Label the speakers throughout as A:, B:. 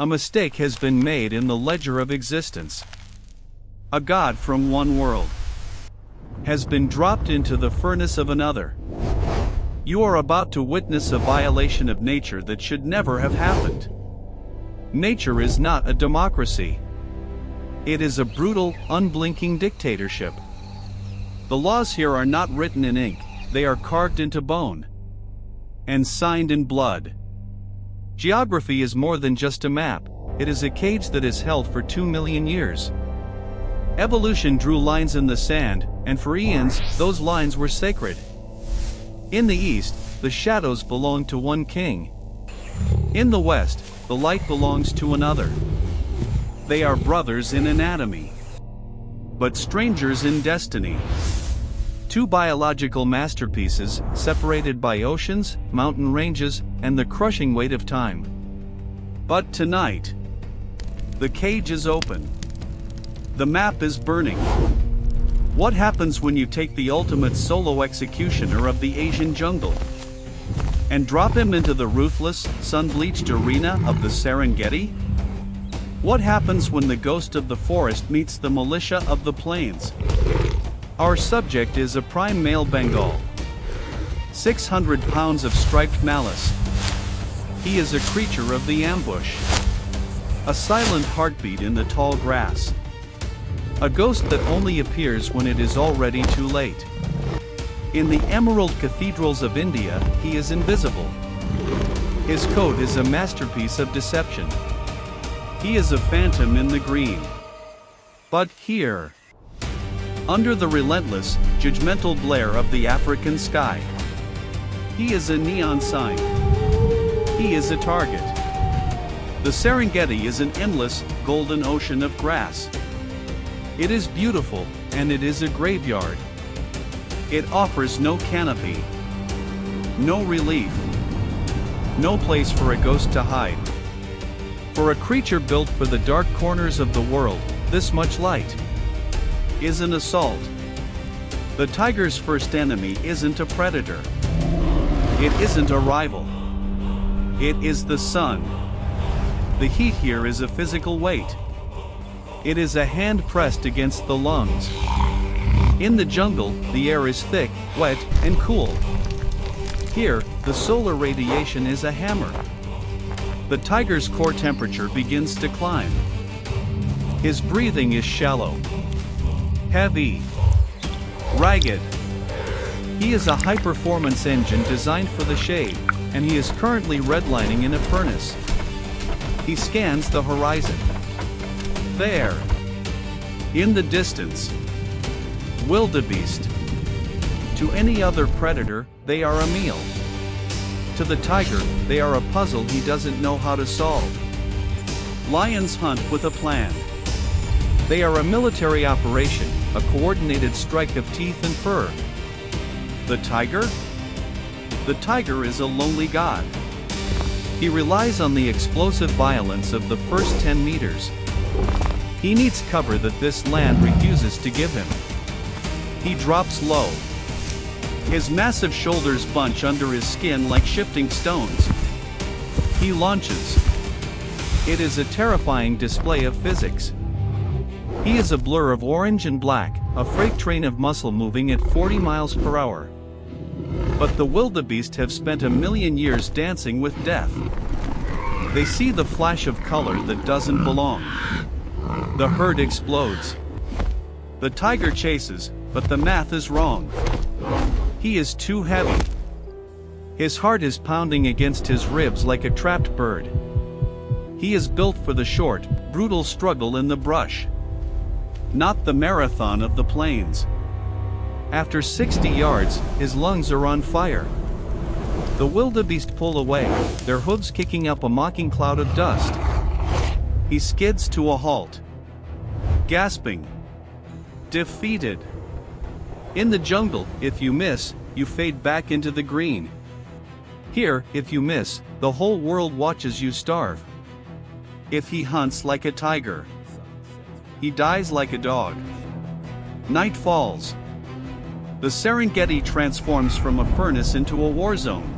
A: A mistake has been made in the ledger of existence. A god from one world has been dropped into the furnace of another. You are about to witness a violation of nature that should never have happened. Nature is not a democracy. It is a brutal, unblinking dictatorship. The laws here are not written in ink, they are carved into bone and signed in blood. Geography is more than just a map, it is a cage that is held for 2 million years. Evolution drew lines in the sand, and for eons, those lines were sacred. In the east, the shadows belong to one king. In the west, the light belongs to another. They are brothers in anatomy, but strangers in destiny. Two biological masterpieces, separated by oceans, mountain ranges, and the crushing weight of time. But tonight, the cage is open. The map is burning. What happens when you take the ultimate solo executioner of the Asian jungle and drop him into the ruthless, sun-bleached arena of the Serengeti? What happens when the ghost of the forest meets the militia of the plains? Our subject is a prime male Bengal. 600 pounds of striped malice. He is a creature of the ambush. A silent heartbeat in the tall grass. A ghost that only appears when it is already too late. In the emerald cathedrals of India, he is invisible. His coat is a masterpiece of deception. He is a phantom in the green. But here, under the relentless, judgmental glare of the African sky, he is a neon sign. He is a target. The Serengeti is an endless, golden ocean of grass. It is beautiful, and it is a graveyard. It offers no canopy, no relief, no place for a ghost to hide. For a creature built for the dark corners of the world, this much light is an assault. The tiger's first enemy isn't a predator. It isn't a rival. It is the sun. The heat here is a physical weight. It is a hand pressed against the lungs. In the jungle, the air is thick, wet, and cool. Here, the solar radiation is a hammer. The tiger's core temperature begins to climb. His breathing is shallow, heavy, ragged. He is a high-performance engine designed for the shade, and he is currently redlining in a furnace. He scans the horizon. There, in the distance, wildebeest. To any other predator, they are a meal. To the tiger, they are a puzzle he doesn't know how to solve. Lions hunt with a plan. They are a military operation, a coordinated strike of teeth and fur. The tiger? The tiger is a lonely god. He relies on the explosive violence of the first 10 meters. He needs cover that this land refuses to give him. He drops low. His massive shoulders bunch under his skin like shifting stones. He launches. It is a terrifying display of physics. He is a blur of orange and black, a freight train of muscle moving at 40 miles per hour. But the wildebeest have spent 1 million years dancing with death. They see the flash of color that doesn't belong. The herd explodes. The tiger chases, but the math is wrong. He is too heavy. His heart is pounding against his ribs like a trapped bird. He is built for the short, brutal struggle in the brush, not the marathon of the plains. After 60 yards, his lungs are on fire. The wildebeest pull away, their hooves kicking up a mocking cloud of dust. He skids to a halt, gasping, defeated. In the jungle, if you miss, you fade back into the green. Here, if you miss, the whole world watches you starve. If he hunts like a tiger, he dies like a dog. Night falls. The Serengeti transforms from a furnace into a war zone.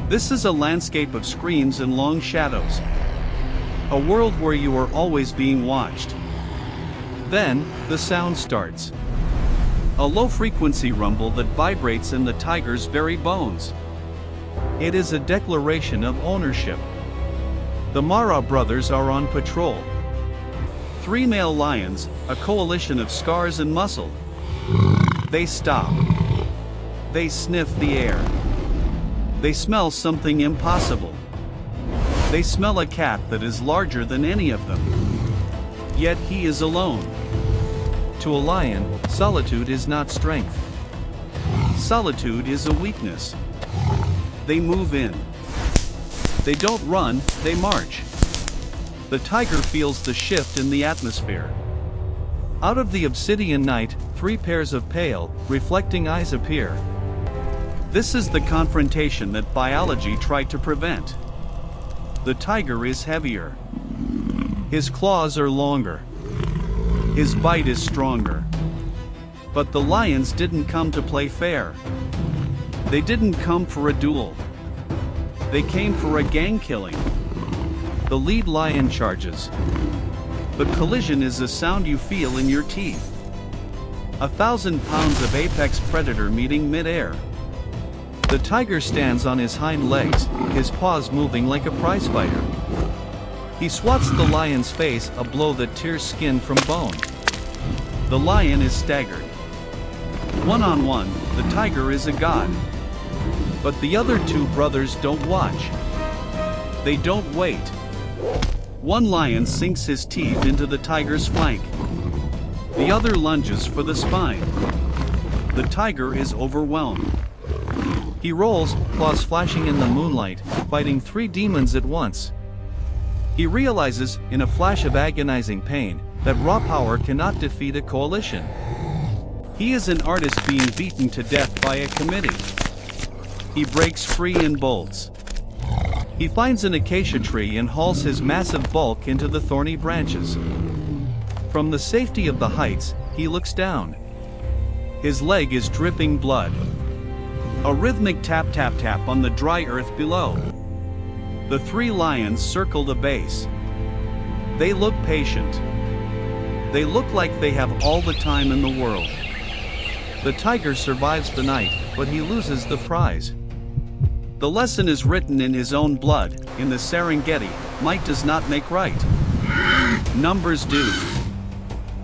A: This is a landscape of screams and long shadows. A world where you are always being watched. Then, the sound starts. A low-frequency rumble that vibrates in the tiger's very bones. It is a declaration of ownership. The Mara brothers are on patrol. 3 male lions, a coalition of scars and muscle. They stop. They sniff the air. They smell something impossible. They smell a cat that is larger than any of them. Yet he is alone. To a lion, solitude is not strength. Solitude is a weakness. They move in. They don't run, they march. The tiger feels the shift in the atmosphere. Out of the obsidian night, 3 pairs of pale, reflecting eyes appear. This is the confrontation that biology tried to prevent. The tiger is heavier. His claws are longer. His bite is stronger. But the lions didn't come to play fair. They didn't come for a duel. They came for a gang killing. The lead lion charges. The collision is a sound you feel in your teeth. 1,000 pounds of apex predator meeting mid-air. The tiger stands on his hind legs, his paws moving like a prizefighter. He swats the lion's face, a blow that tears skin from bone. The lion is staggered. One-on-one, the tiger is a god. But the other 2 brothers don't watch. They don't wait. One lion sinks his teeth into the tiger's flank. The other lunges for the spine. The tiger is overwhelmed. He rolls, claws flashing in the moonlight, fighting 3 demons at once. He realizes, in a flash of agonizing pain, that raw power cannot defeat a coalition. He is an artist being beaten to death by a committee. He breaks free and bolts. He finds an acacia tree and hauls his massive bulk into the thorny branches. From the safety of the heights, he looks down. His leg is dripping blood. A rhythmic tap-tap-tap on the dry earth below. The 3 lions circle the base. They look patient. They look like they have all the time in the world. The tiger survives the night, but he loses the prize. The lesson is written in his own blood. In the Serengeti, might does not make right. Numbers do.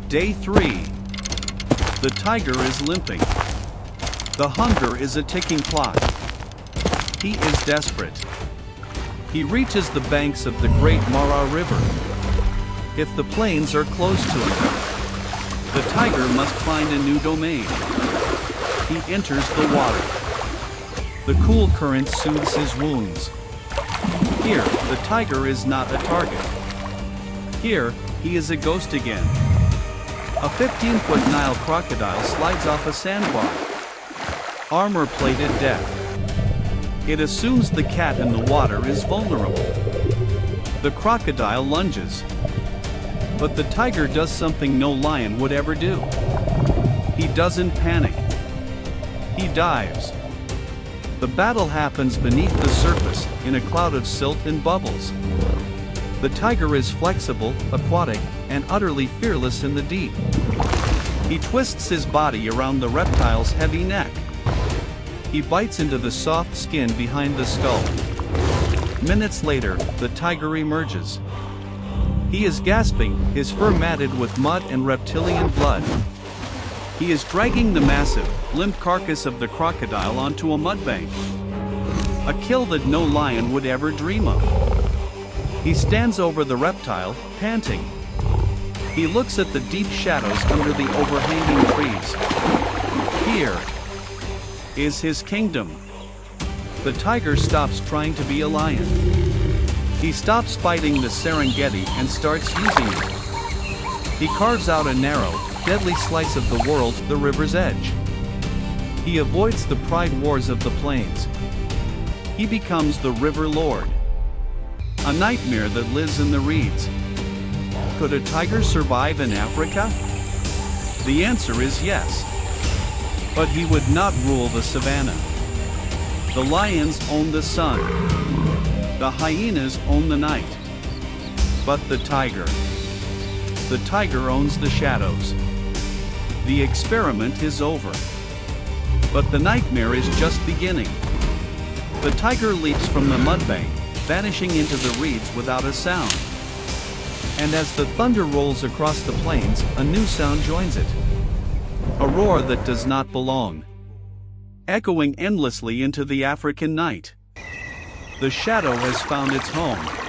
A: Day 3. The tiger is limping. The hunger is a ticking clock. He is desperate. He reaches the banks of the great Mara River. If the plains are close to him, the tiger must find a new domain. He enters the water. The cool current soothes his wounds. Here, the tiger is not a target. Here, he is a ghost again. A 15-foot Nile crocodile slides off a sandbar. Armor-plated death. It assumes the cat in the water is vulnerable. The crocodile lunges. But the tiger does something no lion would ever do. He doesn't panic. He dives. The battle happens beneath the surface, in a cloud of silt and bubbles. The tiger is flexible, aquatic, and utterly fearless in the deep. He twists his body around the reptile's heavy neck. He bites into the soft skin behind the skull. Minutes later, the tiger emerges. He is gasping, his fur matted with mud and reptilian blood. He is dragging the massive, limp carcass of the crocodile onto a mudbank. A kill that no lion would ever dream of. He stands over the reptile, panting. He looks at the deep shadows under the overhanging trees. Here is his kingdom. The tiger stops trying to be a lion. He stops fighting the Serengeti and starts using it. He carves out a narrow, deadly slice of the world, the river's edge. He avoids the pride wars of the plains. He becomes the river lord. A nightmare that lives in the reeds. Could a tiger survive in Africa? The answer is yes. But he would not rule the savannah. The lions own the sun. The hyenas own the night. But the tiger. The tiger owns the shadows. The experiment is over. But the nightmare is just beginning. The tiger leaps from the mudbank, vanishing into the reeds without a sound. And as the thunder rolls across the plains, a new sound joins it. A roar that does not belong. Echoing endlessly into the African night. The shadow has found its home.